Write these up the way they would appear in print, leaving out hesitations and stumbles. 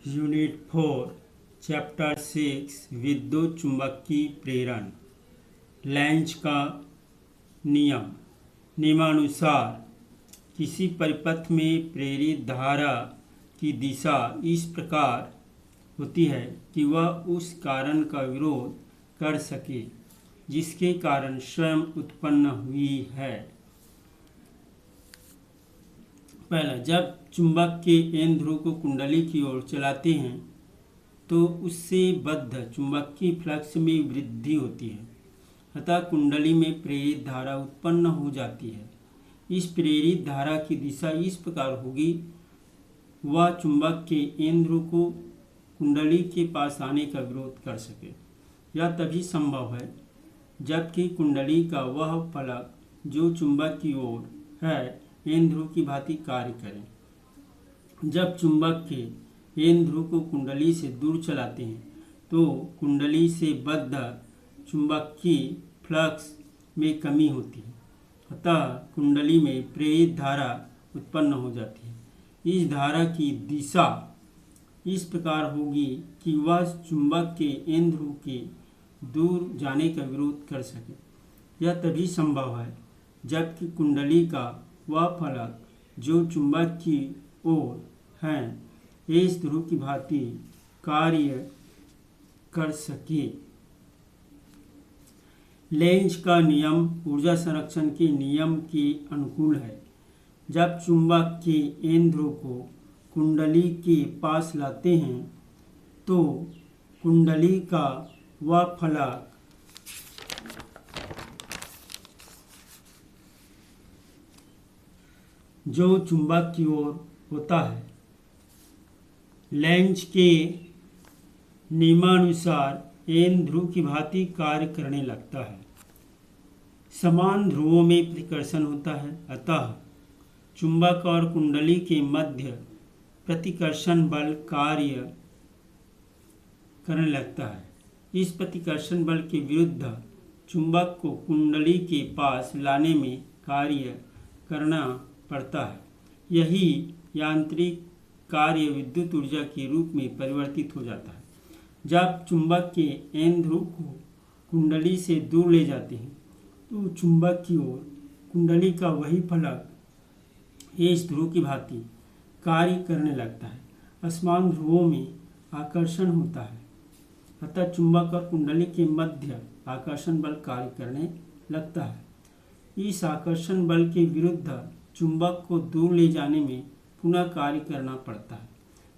Unit 4 chapter 6 विद्युत चुंबकीय प्रेरण। लेंज का नियमानुसार किसी परिपथ में प्रेरित धारा की दिशा इस प्रकार होती है कि वह उस कारण का विरोध कर सके जिसके कारण स्वयं उत्पन्न हुई है। पहला, जब चुंबक के एन ध्रुव को कुंडली की ओर चलाते हैं तो उससे बद्ध चुंबकीय फ्लक्स में वृद्धि होती है, अतः कुंडली में प्रेरित धारा उत्पन्न हो जाती है। इस प्रेरित धारा की दिशा इस प्रकार होगी, वह चुंबक के एन ध्रुव को कुंडली के पास आने का विरोध कर सके। यह तभी संभव है जबकि कुंडली का वह फलक जो चुंबक की ओर है एन ध्रुव की भांति कार्य करें। जब चुंबक के एन ध्रुव को कुंडली से दूर चलाते हैं तो कुंडली से बद्ध चुंबकीय फ्लक्स में कमी होती है, अतः कुंडली में प्रेरित धारा उत्पन्न हो जाती है। इस धारा की दिशा इस प्रकार होगी कि वह चुंबक के एन ध्रुव के दूर जाने का विरोध कर सके। यह तभी संभव है जबकि कुंडली का वह फलक जो चुंबक की ओर है एस ध्रुव की भांति कार्य कर सके। लेंज का नियम ऊर्जा संरक्षण के नियम के अनुकूल है। जब चुंबक के एन ध्रुव को कुंडली के पास लाते हैं तो कुंडली का वह फलक जो चुंबक की ओर होता है लेंज के नियमानुसार एन ध्रुव की भांति कार्य करने लगता है। समान ध्रुवों में प्रतिकर्षण होता है, अतः चुंबक और कुंडली के मध्य प्रतिकर्षण बल कार्य करने लगता है। इस प्रतिकर्षण बल के विरुद्ध चुंबक को कुंडली के पास लाने में कार्य करना पड़ता है। यही यांत्रिक कार्य विद्युत ऊर्जा के रूप में परिवर्तित हो जाता है। जब चुंबक के एन ध्रुव को कुंडली से दूर ले जाते हैं तो चुंबक की ओर कुंडली का वही फलक एस ध्रुव की भांति कार्य करने लगता है। असमान ध्रुवों में आकर्षण होता है, अतः चुंबक और कुंडली के मध्य आकर्षण बल कार्य करने लगता है। इस आकर्षण बल के विरुद्ध चुंबक को दूर ले जाने में पुनः कार्य करना पड़ता है।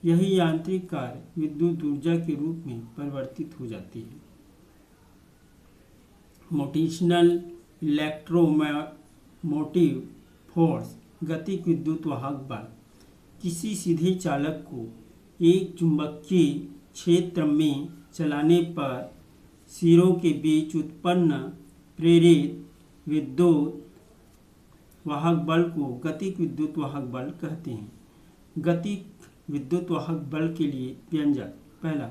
यही यांत्रिक कार्य विद्युत ऊर्जा के रूप में परिवर्तित हो जाती है। मोटिशनल इलेक्ट्रोमोटिव फोर्स गतिक विद्युत वाहक बल किसी सीधे चालक को एक चुंबकीय क्षेत्र में चलाने पर सिरों के बीच उत्पन्न प्रेरित विद्युत वाहक बल को गतिक विद्युत वाहक बल कहते हैं। गतिक विद्युत वाहक बल के लिए व्यंजक। पहला,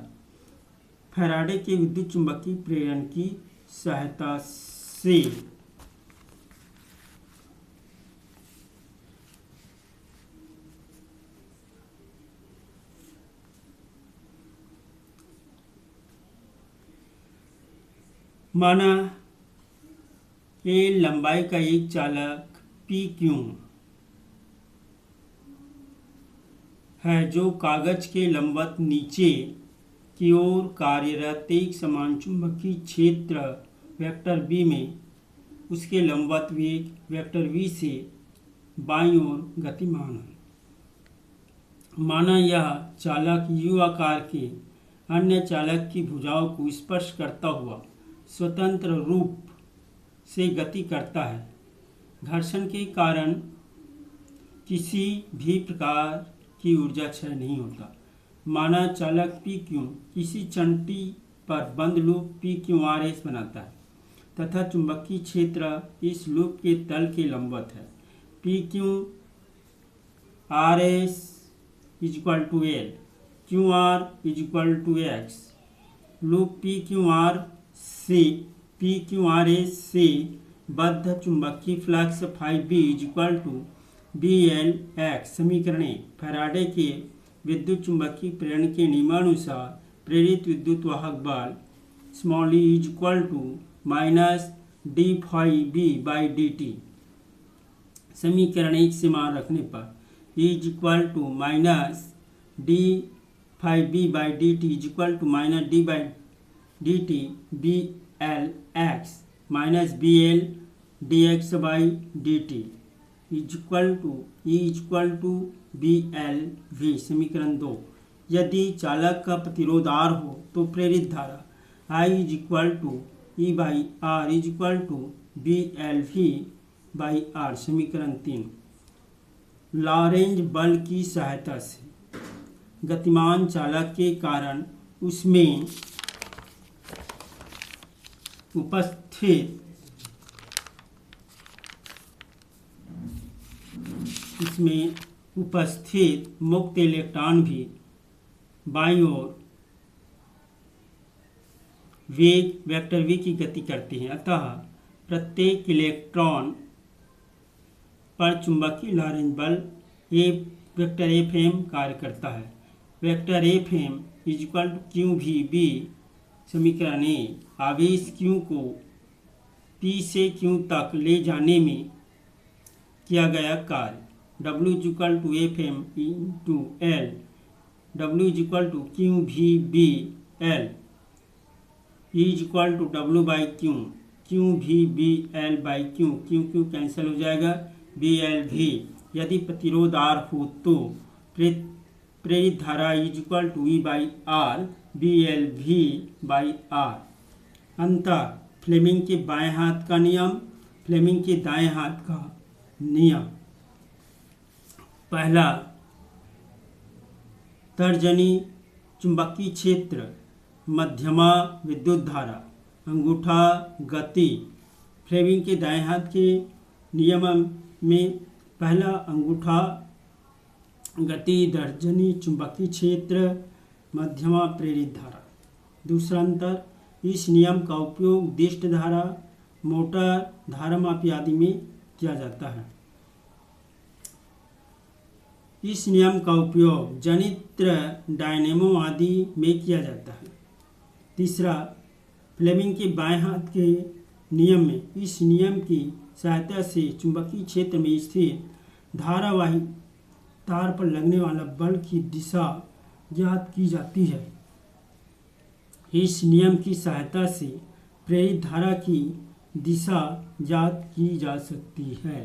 फैराडे के विद्युत चुंबकीय प्रेरण की सहायता से माना ए लंबाई का एक चालक पी क्यू है जो कागज के लंबवत नीचे की ओर कार्यरत एक समान चुंबकीय क्षेत्र वेक्टर बी में उसके लंबवत वेग वेक्टर वी से बाईं ओर गतिमान है। माना यह चालक यू आकार के अन्य चालक की भुजाओं को स्पर्श करता हुआ स्वतंत्र रूप से गति करता है। घर्षण के कारण किसी भी प्रकार की ऊर्जा क्षय नहीं होता। माना चालक पी क्यू किसी चंटी पर बंद loop P Q R S बनाता है तथा चुंबकीय क्षेत्र इस लूप के तल के लंबवत है। P Q R S is equal to L Q R is equal to x. Loop P Q R S से बद्ध चुंबकीय flux phi B is equal to B L x. समीकरण फैराडे के विद्युत चुंबकीय प्रेरण के नियमानुसार प्रेरित विद्युत वाहक बल small e is equal to minus d phi B by d t. समीकरण 1 से मान रखने पर e is equal to minus d phi B by d t is equal to minus d by d t B L x minus B L d x by d t is equal to B L v. समीकरण 2, यदि चालक का प्रतिरोध R हो तो प्रेरित धारा I is equal to e by R is equal to B L v by R. समीकरण 3, लॉरेंज बल की सहायता से गतिमान चालक के कारण उसमें उपस्थित मुक्त इलेक्ट्रॉन भी बाईं ओर वेग वेक्टर v की गति करते हैं। अतः प्रत्येक इलेक्ट्रॉन पर चुंबकीय लॉरेंज बल वेक्टर एफ एम कार्य करता है। Vector F m is equal to q v B. समीकरण 1, आवेश Q को P से Q तक ले जाने में किया गया कार्य W is equal to F m into l. W is equal to q v B l is equal to W by q, q v B l by q, q q cancel हो जाएगा, B L we. यदि प्रतिरोध R हो तो प्रेरित धारा is equal to e by R B L v by R. अंतर Fleming के बाएं हाथ का नियम, फ्लेमिंग के दाएं हाथ का नियम। पहला, तर्जनी चुंबकीय क्षेत्र, मध्यमा विद्युत धारा, अंगूठा गति। फ्लेमिंग के दाएं हाथ के नियम में पहला अंगूठा गति, तर्जनी चुंबकीय क्षेत्र, मध्यमा प्रेरित धारा। दूसरा अंतर, इस नियम का उपयोग दिष्ट धारा, मोटर धारा मापी आदि में किया जाता है। इस नियम का उपयोग जनित्र डायनेमो आदि में किया जाता है। तीसरा, फ्लेमिंग के बाएं हाथ के नियम में इस नियम की सहायता से चुंबकीय क्षेत्र में स्थित धारावाही तार पर लगने वाला बल की दिशा ज्ञात की जाती है। इस नियम की सहायता से प्रेरित धारा की दिशा ज्ञात की जा सकती है।